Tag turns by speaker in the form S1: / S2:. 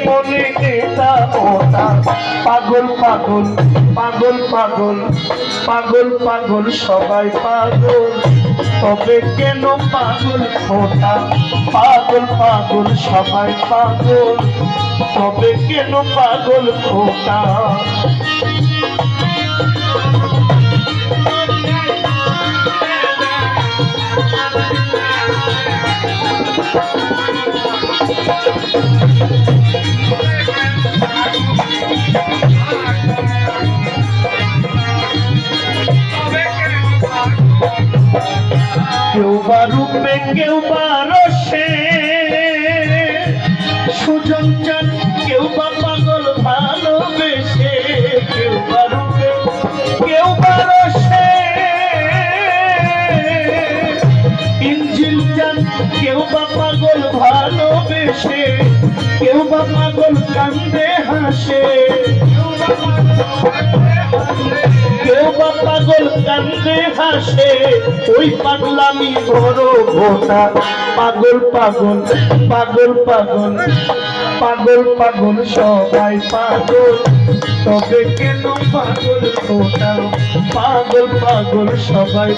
S1: মনে এটা ওটা পাগল পাগল পাগল পাগল পাগল পাগল সবাই পাগল তবে কেন পাগল ওটা পাগল পাগল সবাই পাগল তবে কেন পাগল ওটা কেউ বা রূপে কেউ বা রসে সুজন চান কেউ বা পাগল ভালোবেসে কেউ বা রূপে কেউ বা রসে ইঞ্জিল চান কেউ বা পাগল ভালোবেসে কেউ বা পাগল কান্দে হাসে কেউ বা পাগল কান্দে হাসে ওই পাগলামি বড় ঘোটা পাগল পাগল পাগল পাগল পাগল পাগল সবাই পাগল তবে কেন পাগল ওটা পাগল পাগল সবাই